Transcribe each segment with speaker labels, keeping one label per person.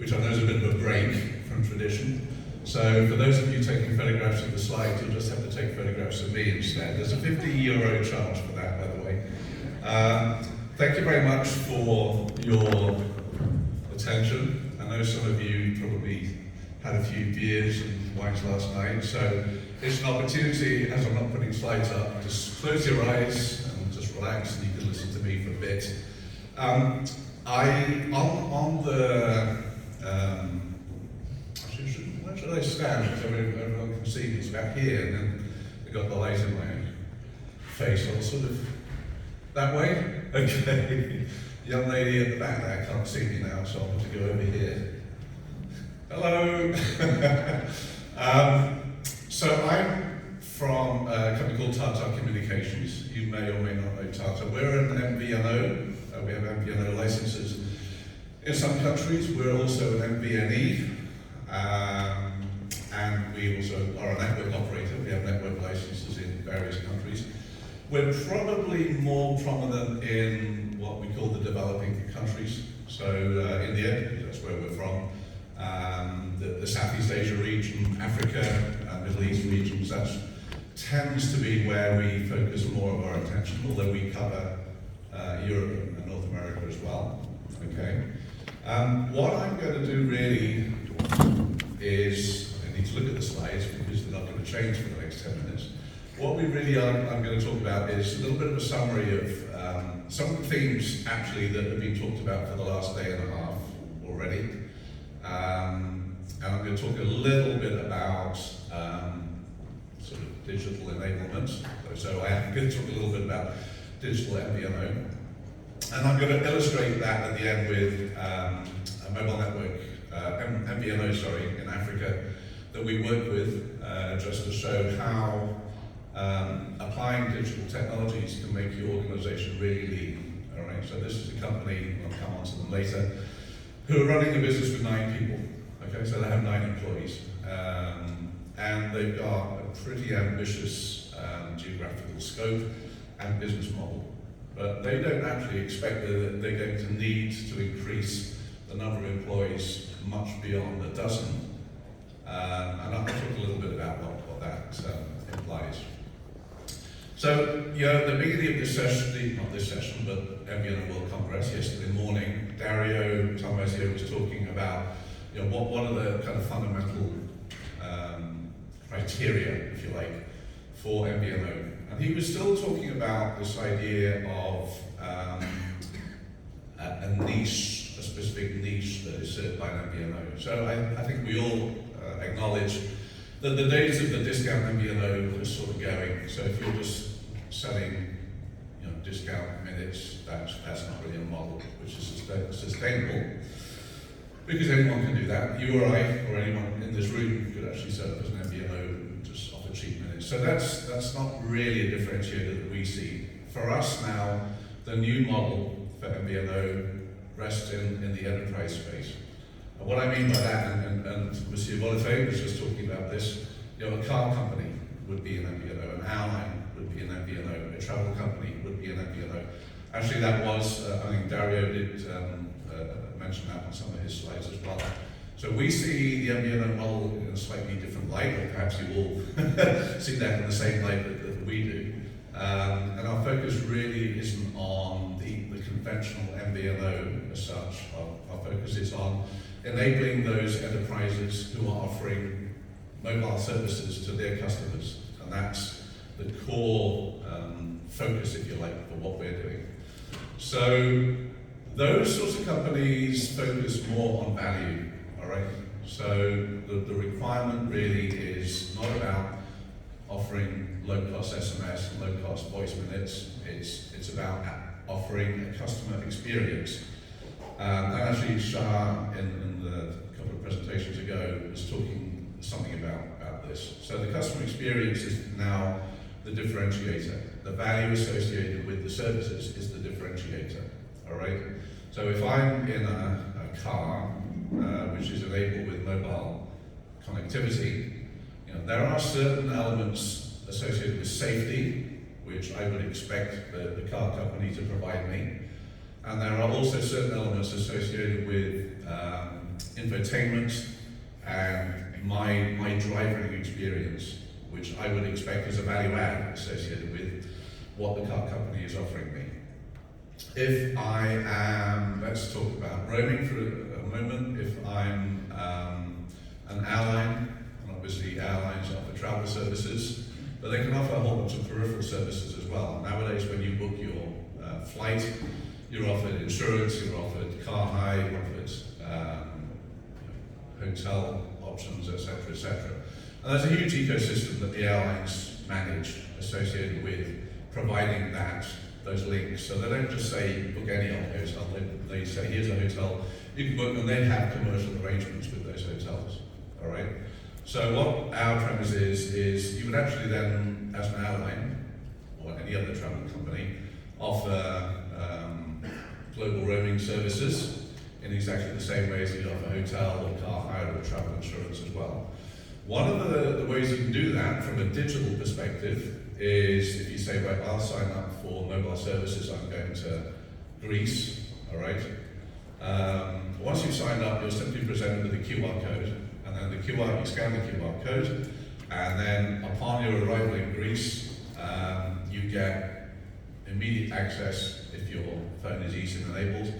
Speaker 1: which I know is a bit of a break from tradition. So for those of you taking photographs of the slides, you'll just have to take photographs of me instead. There's a €50 charge for that, by the way. Thank you very much for your attention. I know some of you probably had a few beers and wines last night, so it's an opportunity, as I'm not putting slides up, just close your eyes and just relax, and you can listen to me for a bit. Where should I stand? Because everyone can see me. It's about here, and then I've got the light in my face. I'll sort of that way. Okay. Young lady at the back there can't see me now, so I'll have to go over here. Hello. So I'm from a company called TATA Communications. You may or may not know TATA. We're an mvno. We have mvno licenses in some countries. We're also an mvne. And we also are a network operator. We have network licenses in various countries. We're probably more prominent in what we call the developing countries. So India, that's where we're from. The Southeast Asia region, Africa, Middle East regions, that tends to be where we focus more of our attention, although we cover Europe and North America as well. Okay. What I'm going to do really is, I need to look at the slides because they're not going to change for the next 10 minutes. What we really I'm going to talk about is a little bit of a summary of some of the themes actually that have been talked about for the last day and a half already. And I'm going to talk a little bit about sort of digital enablement. So I'm going to talk a little bit about digital mvno. And I'm going to illustrate that at the end with a mobile network, mvno, in Africa that we work with, just to show how applying digital technologies can make your organization really lean. All right, so this is a company, I'll come on to them later, who are running a business with 9 people. Okay, so they have 9 employees. And they've got a pretty ambitious geographical scope and business model. But they don't actually expect that they're going to need to increase the number of employees much beyond a dozen. And I'll talk a little bit about what that implies. So, at the beginning of this session, not this session, but mvno World Congress yesterday morning, Dario Tomazio was talking about what are the kind of fundamental criteria, if you like, for mvno. And he was still talking about this idea of a niche, a specific niche that is served by an mvno. So I think we all acknowledge that the days of the discount mvno are sort of going. So if you're just selling discount minutes, that's not really a model which is sustainable. Because anyone can do that. You or I, or anyone in this room could actually set up as an mvno, just offer cheap minutes. So that's not really a differentiator that we see. For us now, the new model for mvno rests in the enterprise space. And what I mean by that, and Monsieur Volatile was just talking about this, a car company would be an mvno, an airline would be an mvno, a travel company would be an mvno. Actually, that was, I think Dario did mention that on some of his slides as well. So we see the mvno model in a slightly different light, or perhaps you all see that in the same light that we do. And our focus really isn't on the conventional mvno as such. Our focus is on enabling those enterprises who are offering mobile services to their customers. And that's the core focus, if you like, for what we're doing. So those sorts of companies focus more on value, all right? So the requirement really is not about offering low-cost SMS and low-cost voice minutes. It's about offering a customer experience. And actually, Shah, in the couple of presentations ago, was talking something about this. So the customer experience is now the differentiator. The value associated with the services is the differentiator, all right? So if I'm in a car, which is enabled with mobile connectivity, there are certain elements associated with safety, which I would expect the car company to provide me. And there are also certain elements associated with infotainment, and my driving experience, which I would expect is a value add associated with what the car company is offering me. If I am, let's talk about roaming for a moment. If I'm an airline, and obviously airlines offer travel services, but they can offer a whole bunch of peripheral services as well. Nowadays, when you book your flight, you're offered insurance, you're offered car hire, you're offered hotel options, etc., etc. And there's a huge ecosystem that the airlines manage associated with providing those links. So they don't just say book any old hotel, they say here's a hotel you can book, and they have commercial arrangements with those hotels. All right. So what our premise is you would actually then, as an airline or any other travel company, offer global roaming services in exactly the same way as you offer hotel or car hire or travel insurance as well. One of the ways you can do that from a digital perspective is if you say, right, I'll sign up for mobile services, I'm going to Greece, all right? Once you've signed up, you're simply presented with a QR code, and then you scan the QR code, and then upon your arrival in Greece, you get immediate access, if your phone is eSIM enabled,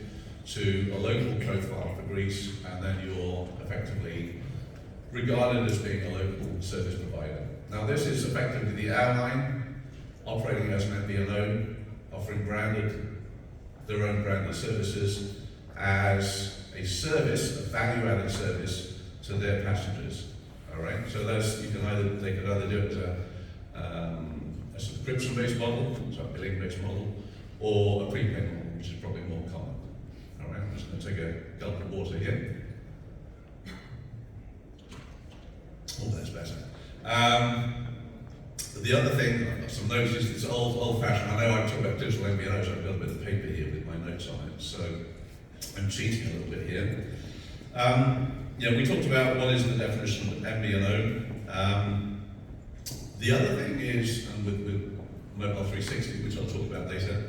Speaker 1: to a local profile for Greece, and then you're effectively regarded as being a local service provider. Now this is effectively the airline operating as an MVNO, offering their own branded services as a service, a value-added service to their passengers. All right, so they could either do it as a subscription-based model, so a billing-based model, or a prepaid model, which is probably more common. All right, I'm just going to take a gulp of water here. Oh, that's better. The other thing, I've got some notes, it's old-fashioned. I know I'm talking about digital MVNOs, I've got a bit of paper here with my notes on it, so I'm cheating a little bit here. We talked about what is the definition of MVNO. The other thing is, and with Mobile 360, which I'll talk about later,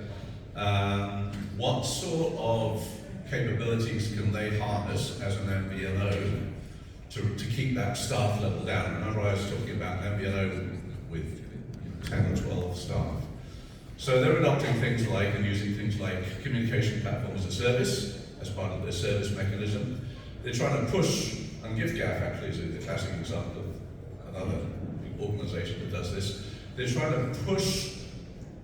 Speaker 1: what sort of capabilities can they harness as an MVNO to keep that staff level down? Remember I was talking about an MVNO with 10 or 12 staff. So they're adopting things like and using things like communication platform as a service as part of their service mechanism. They're trying to push, and GiftGaf actually is the classic example of another organisation that does this. They're trying to push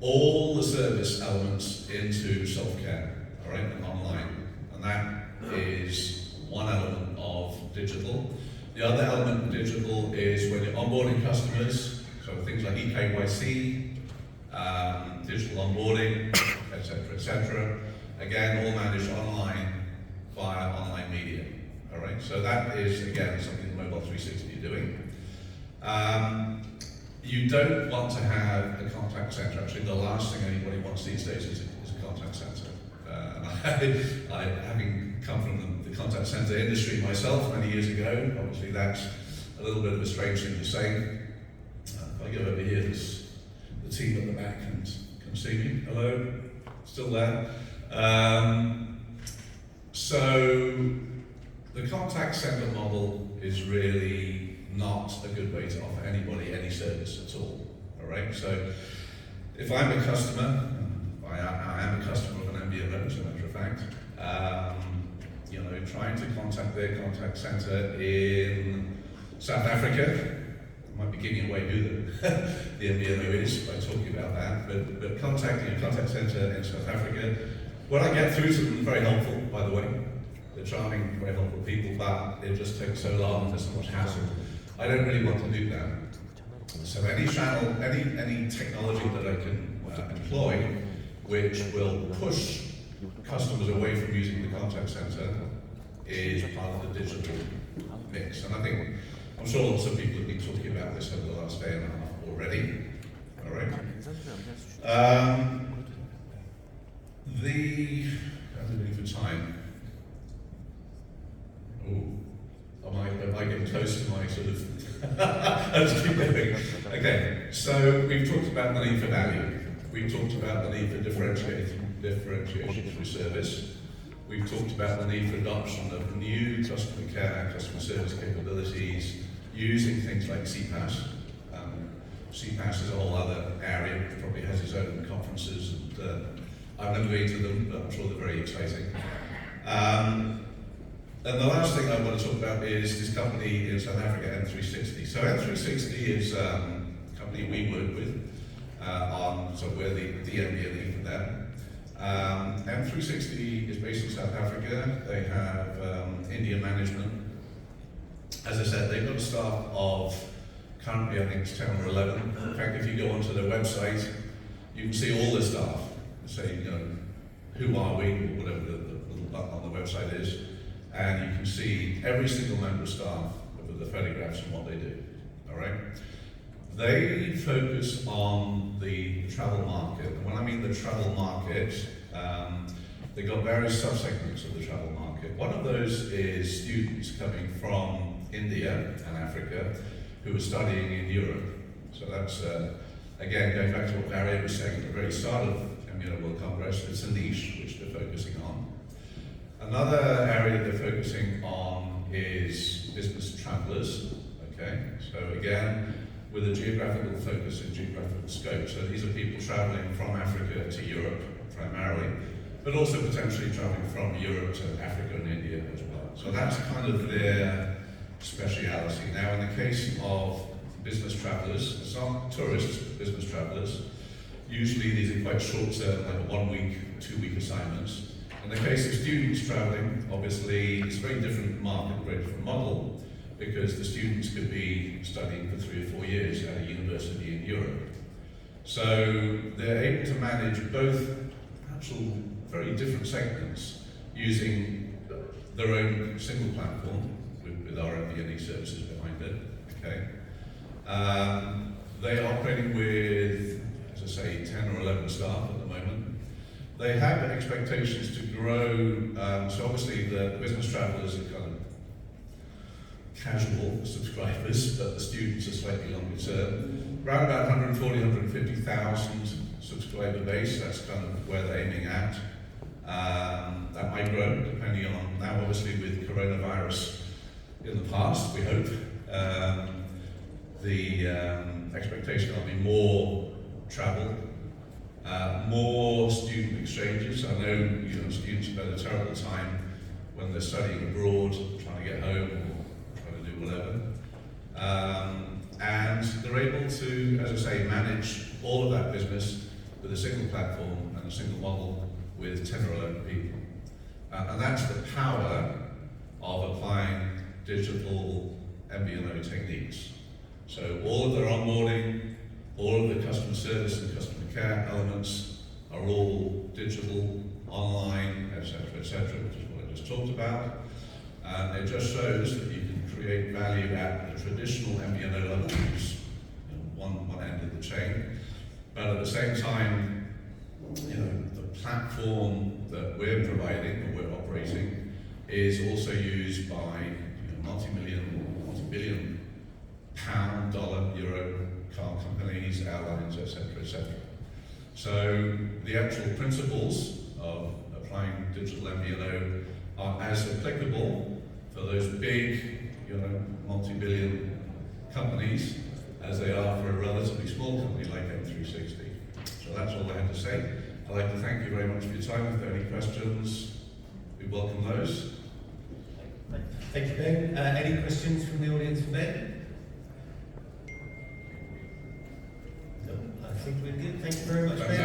Speaker 1: all the service elements into self-care, all right, and online. And that is one element of digital. The other element of digital is when you're onboarding customers, so things like eKYC, digital onboarding, etc. Again, all managed online via online media. All right, so that is again something that Mobile 360 is doing. You don't want to have a contact center. Actually, the last thing anybody wants these days is a contact center. I having come from the contact center industry myself many years ago, obviously that's a little bit of a strange thing to say. If I go over here, the team at the back can see me. Hello, still there. So the contact center model is really not a good way to offer anybody any service at all. All right. So if I'm a customer, I am a customer of an MVNO, as a matter of fact. Trying to contact their contact center in South Africa. I might be giving away who the MVNO is by talking about that, but contacting a contact center in South Africa, when I get through to them, very helpful, by the way. They're charming, very helpful people, but it just takes so long, there's so much hassle. I don't really want to do that. So any channel, any technology that I can employ, which will push customers away from using the contact center, is part of the digital mix. And I'm sure lots of people have been talking about this over the last day and a half already. All right. I'm looking for time. Oh, am I getting close to my sort of? I'll just keep going. Okay. So we've talked about the need for value. We've talked about the need for differentiation through service. We've talked about the need for adoption of new customer care, customer service capabilities, using things like CPaaS. CPaaS is a whole other area, it probably has its own conferences, and I've never been to them, but I'm sure they're very exciting. And the last thing I want to talk about is this company in South Africa, M360. So M360 is a company we work with so we're the MVNE for them. M360 is based in South Africa. They have India management. As I said, they've got a staff of currently, I think it's 10 or 11. In fact, if you go onto their website, you can see all their staff. Say, who are we, or whatever the little button on the website is, and you can see every single member of staff with the photographs and what they do. All right. They focus on the travel market. And when I mean the travel market, they've got various subsegments of the travel market. One of those is students coming from India and Africa who are studying in Europe. So that's, again, going back to what Barry was saying at the very start of mvno World Congress, it's a niche which they're focusing on. Another area that they're focusing on is business travelers, okay? So again, with a geographical focus and geographical scope. So these are people traveling from Africa to Europe primarily, but also potentially traveling from Europe to Africa and India as well. So that's kind of their speciality. Now, in the case of business travelers, some tourists, business travelers, usually these are quite short-term, like 1 week, 2 week assignments. In the case of students traveling, obviously it's a very different market, very different model, because the students could be studying for 3 or 4 years at a university in Europe. So they're able to manage both actual very different segments using their own single platform with our mvno services behind it. Okay. They are operating with, as I say, 10 or 11 staff at the moment. They have expectations to grow, so obviously the business travelers are kind of casual subscribers, but the students are slightly longer term. Around about 140, 150,000 subscriber base, that's kind of where they're aiming at. That might grow depending on, now obviously with coronavirus in the past, we hope, the expectation will be more travel, more student exchanges. I know, students spend a terrible time when they're studying abroad, trying to get home or trying to do whatever. And they're able to, as I say, manage all of that business with a single platform and a single model with 10 or 11 people. And that's the power of applying digital mvno techniques. So all of their onboarding, all of the customer service and customer care elements are all digital, online, etc., which is what I just talked about. It just shows that you can create value at the traditional mvno level, which is one end of the chain. But at the same time, the platform that we're providing or we're operating is also used by multi-billion pound, dollar, euro car companies, airlines, etc., etc. So the actual principles of applying digital mvno are as applicable for those big, multi-billion companies as they are for a relatively small company like M360. So that's all I have to say. I'd like to thank you very much for your time. If there are any questions, we welcome those.
Speaker 2: Thank you, Ben. Any questions from the audience for Ben? No, I think we're good. Thank you very much, Ben.